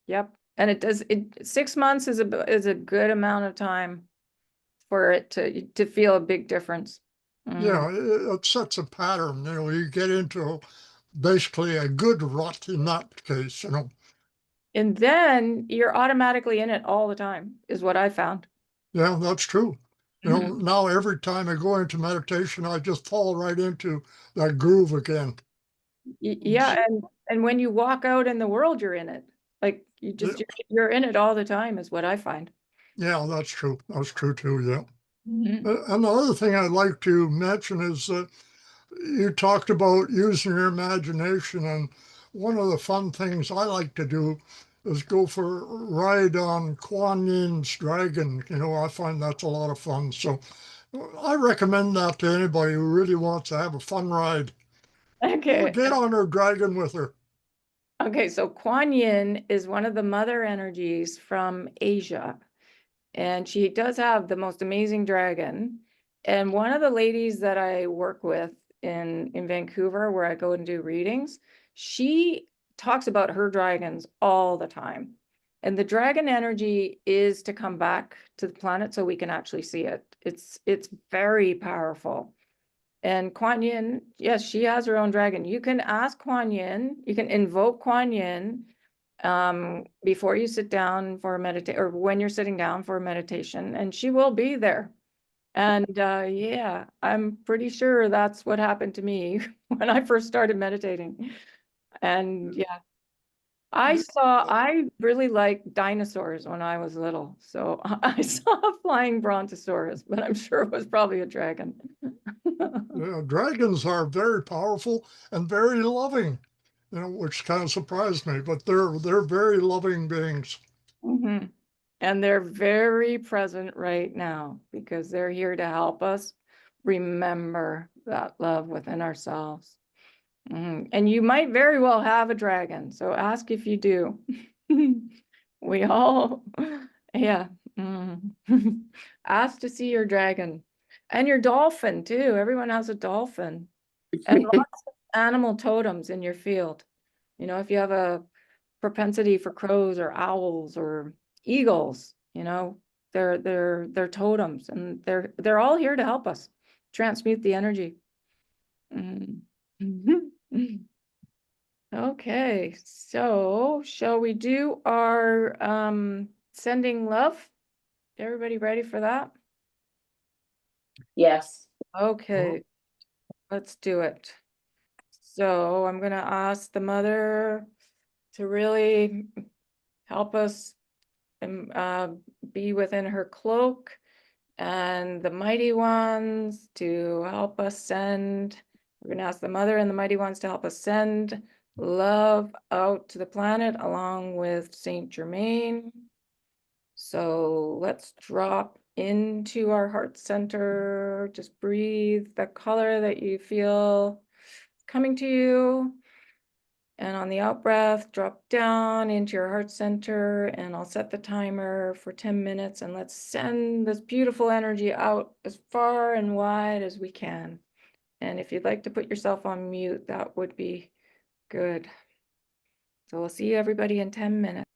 Yep. And 6 months is a good amount of time for it to feel a big difference. Yeah, it sets a pattern. You get into basically a good rut in that case, And then you're automatically in it all the time, is what I found. Yeah, that's true. Now every time I go into meditation, I just fall right into that groove again. Yeah, and when you walk out in the world, you're in it. Like you're in it all the time, is what I find. Yeah, that's true. That's true too. Yeah. Mhm. And the other thing I'd like to mention is that you talked about using your imagination, and one of the fun things I like to do is go for a ride on Kuan Yin's dragon. I find that's a lot of fun. So I recommend that to anybody who really wants to have a fun ride. Okay. Get on her dragon with her. Okay, so Kuan Yin is one of the mother energies from Asia. And she does have the most amazing dragon. And one of the ladies that I work with in Vancouver, where I go and do readings, she talks about her dragons all the time. And the dragon energy is to come back to the planet so we can actually see it. It's very powerful. And Kuan Yin, yes, she has her own dragon. You can ask Kuan Yin, you can invoke Kuan Yin before you sit down for a meditation, or when you're sitting down for a meditation, and she will be there. And yeah, I'm pretty sure that's what happened to me when I first started meditating. And yeah, I really liked dinosaurs when I was little. So I saw a flying brontosaurus, but I'm sure it was probably a dragon. Dragons are very powerful and very loving, which kind of surprised me, but they're very loving beings. Mm-hmm. And they're very present right now because they're here to help us remember that love within ourselves. And you might very well have a dragon, so ask if you do. We all, yeah. Ask to see your dragon and your dolphin too. Everyone has a dolphin and lots of animal totems in your field. If you have a propensity for crows or owls or eagles, they're totems, and they're all here to help us transmute the energy. Okay, so shall we do our sending love? Everybody ready for that? Yes. Okay. Let's do it. So I'm gonna ask the mother to really help us be within her cloak, and the mighty ones to help us send. We're gonna ask the mother and the mighty ones to help us send love out to the planet along with Saint Germain. So let's drop into our heart center. Just breathe the color that you feel coming to you. And on the out breath, drop down into your heart center, and I'll set the timer for 10 minutes, and let's send this beautiful energy out as far and wide as we can. And if you'd like to put yourself on mute, that would be good. So we'll see everybody in 10 minutes.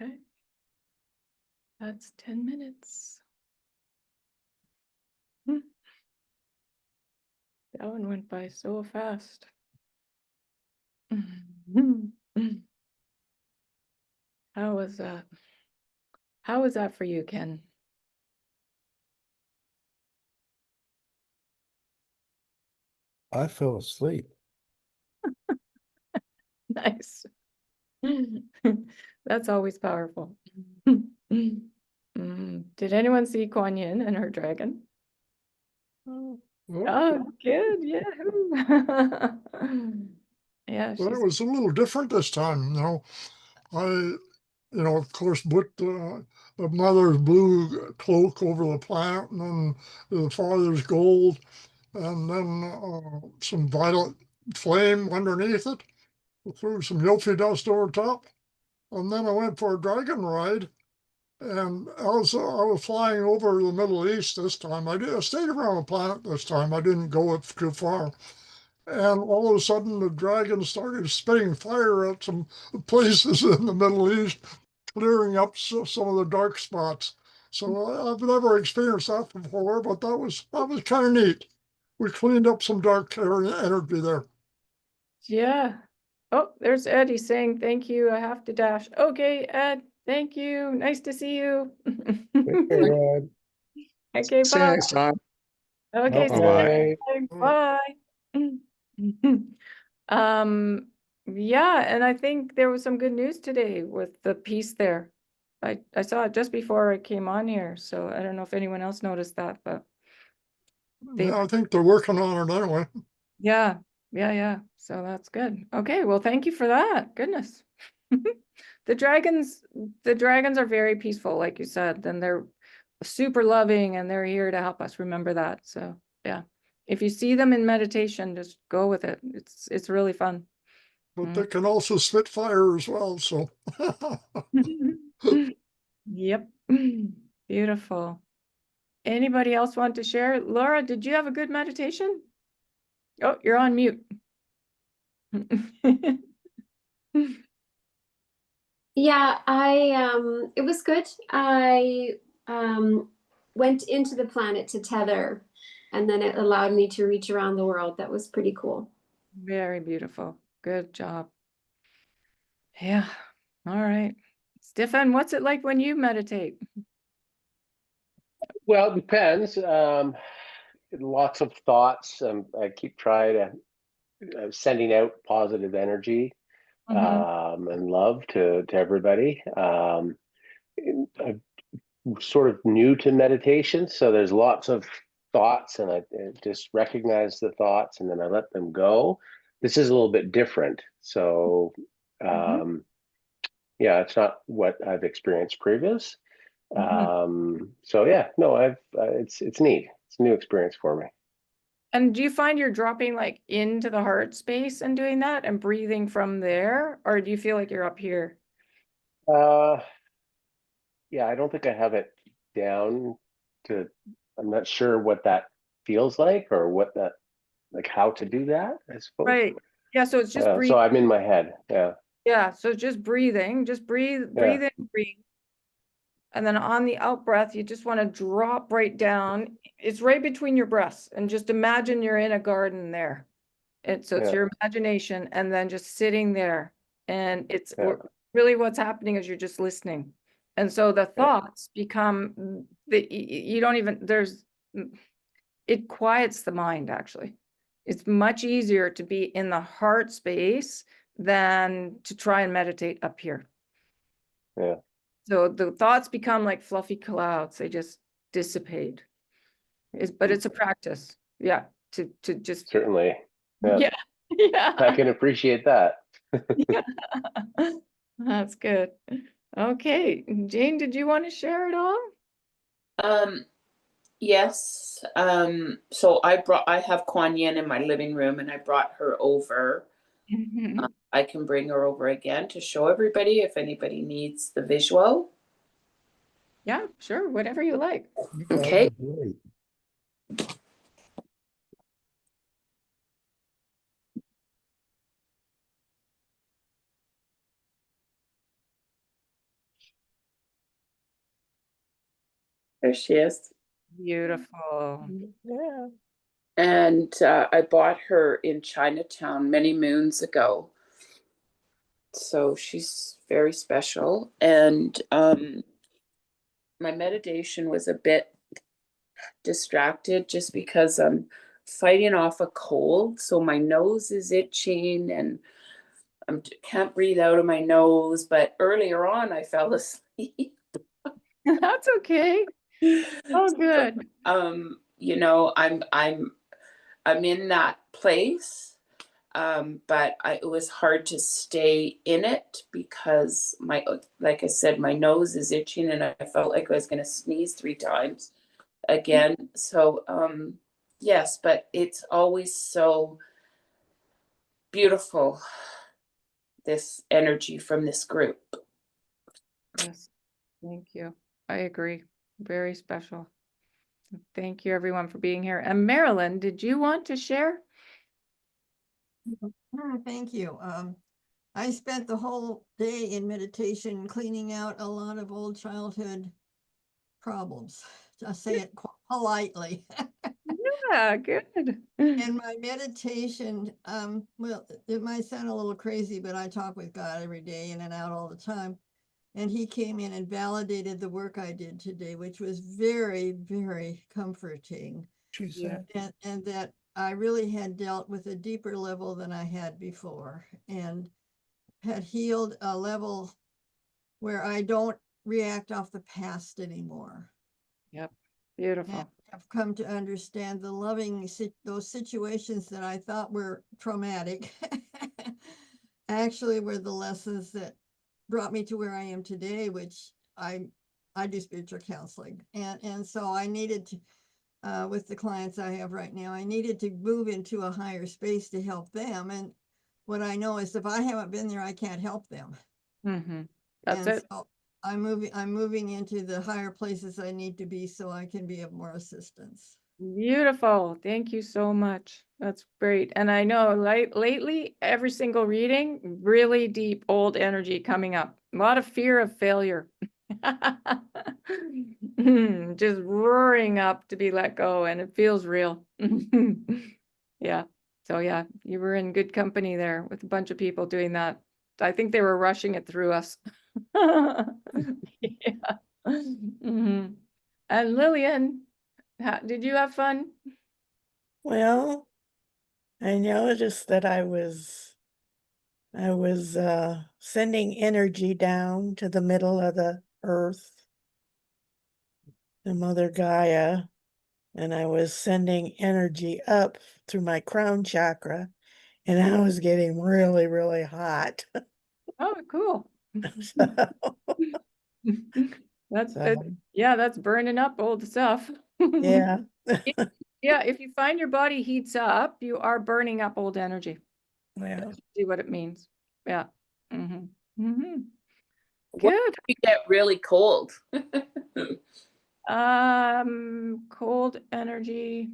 Okay. That's 10 minutes. Hmm. That one went by so fast. How was that? How was that for you, Ken? I fell asleep. Nice. That's always powerful. Did anyone see Kuan Yin and her dragon? Well, Oh, good. Yeah. Yeah, well, it she's was a little different this time. Of course, put the mother's blue cloak over the plant, and then the father's gold, and then some violet flame underneath it. Threw some Yofi dust over top, and then I went for a dragon ride. And I was flying over the Middle East this time. I stayed around the planet this time. I didn't go up too far. And all of a sudden, the dragon started spitting fire at some places in the Middle East, clearing up some of the dark spots. So I've never experienced that before, but that was kind of neat. We cleaned up some dark energy there. yeah. Oh, there's Ed. He's saying thank you. I have to dash. Okay, Ed. Thank you. Nice to see you. Take care, Ed. Okay, See you bye. next time. Okay, see you Bye-bye. next time. Bye. Yeah, and I think there was some good news today with the piece there. I saw it just before I came on here, so I don't know if anyone else noticed that, but they, Yeah, I think they're working on it anyway. yeah, yeah. So that's good. Okay, well, thank you for that. Goodness. The dragons are very peaceful, like you said, and they're super loving and they're here to help us remember that. So yeah. If you see them in meditation, just go with it. It's really fun. But they can also spit fire as well. So Yep. Beautiful. Anybody else want to share? Laura, did you have a good meditation? Oh, you're on mute. Yeah, it was good. I went into the planet to tether, and then it allowed me to reach around the world. That was pretty cool. Very beautiful. Good job. Yeah. All right. Stefan, what's it like when you meditate? Well, it depends. Lots of thoughts. I keep trying to sending out positive energy and love to everybody. I'm sort of new to meditation, so there's lots of thoughts, and I just recognize the thoughts, and then I let them go. This is a little bit different, so yeah, it's not what I've experienced previous. So yeah, no, I've it's neat. It's a new experience for me. And do you find you're dropping like into the heart space and doing that and breathing from there? Or do you feel like you're up here? Uh, yeah, I don't think I have it down to. I'm not sure what that feels like or what that like how to do that, I suppose. Right. Yeah. So it's just So breathe. I'm in my head. Yeah, Yeah. So just breathing, just breathe, yeah, breathe in, breathe. And then on the out breath, you just want to drop right down. It's right between your breaths and just imagine you're in a garden there. And so it's yeah, your imagination and then just sitting there. And it's yeah, really what's happening is you're just listening. And so the yeah, thoughts become you don't even, it quiets the mind actually. It's much easier to be in the heart space than to try and meditate up here. yeah. So the thoughts become like fluffy clouds. They just dissipate. But it's a practice. Yeah. To just, Certainly. Yeah, yeah. I Yeah. can appreciate that. Yeah. That's good. Okay. Jane, did you want to share it all? Yes. So I have Kuan Yin in my living room, and I brought her over. I can bring her over again to show everybody if anybody needs the visual. Yeah, sure. Whatever you like. Okay. That'd be great. There she is. Beautiful. Yeah. And I bought her in Chinatown many moons ago. So she's very special. And my meditation was a bit distracted just because I'm fighting off a cold. So my nose is itching and I can't breathe out of my nose. But earlier on, I fell asleep. That's okay. Oh, good. You know, I'm in that place. But it was hard to stay in it because like I said, my nose is itching and I felt like I was going to sneeze 3 times again. So, yes, but it's always so beautiful, this energy from this group. Yes. Thank you. I agree. Very special. Thank you everyone for being here. And Marilyn, did you want to share? Thank you. I spent the whole day in meditation cleaning out a lot of old childhood problems. Just say it politely. Yeah, good. And my meditation, well, it might sound a little crazy, but I talk with God every day in and out all the time. And he came in and validated the work I did today, which was very, very comforting. She Yeah. said. And that I really had dealt with a deeper level than I had before and had healed a level where I don't react off the past anymore. Yep. Beautiful. And I've come to understand the loving, those situations that I thought were traumatic actually were the lessons that brought me to where I am today, which I do spiritual counseling. And so I needed to, with the clients I have right now, I needed to move into a higher space to help them. And what I know is if I haven't been there, I can't help them. Mm-hmm. That's And it. so I'm moving into the higher places I need to be so I can be of more assistance. Beautiful. Thank you so much. That's great. And I know lately, every single reading, really deep old energy coming up. A lot of fear of failure. Just roaring up to be let go, and it feels real. Yeah. So yeah, you were in good company there with a bunch of people doing that. I think they were rushing it through us. Yeah. Mhm. And Lillian, did you have fun? Well, I noticed that I was sending energy down to the middle of the earth, the Mother Gaia, and I was sending energy up through my crown chakra, and I was getting really, really hot. Oh, cool. So, That's so, it. Yeah, that's burning up old stuff. yeah. Yeah, if you find your body heats up, you are burning up old energy. Well, See what it means. Yeah. Mm-hmm. Mm-hmm. What Good. if we get really cold? Cold energy.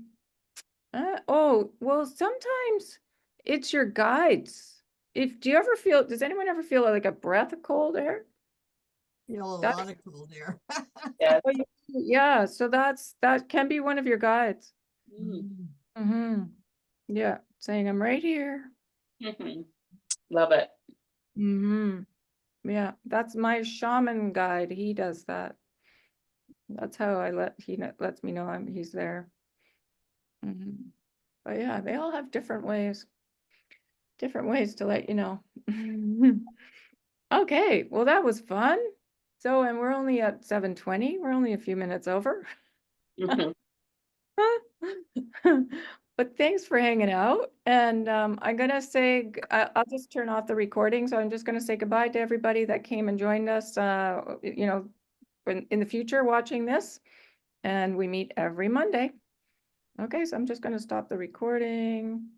Oh, well, sometimes it's your guides. Does anyone ever feel like a breath of cold air? feel a That- lot of cool there. Yes. Yeah, so that can be one of your guides. Mm. Mm-hmm. Yeah, saying I'm right here. Mhm. Love it. Mm-hmm. Yeah, that's my shaman guide. He does that. That's how he lets me know he's there. Mm-hmm. But yeah, they all have different ways to let you know. Okay, well, that was fun. So, and we're only at 7:20. We're only a few minutes over. Mhm. But thanks for hanging out. And I'm gonna say, I'll just turn off the recording. So I'm just gonna say goodbye to everybody that came and joined us, you know, in the future watching this. And we meet every Monday. Okay, so I'm just gonna stop the recording.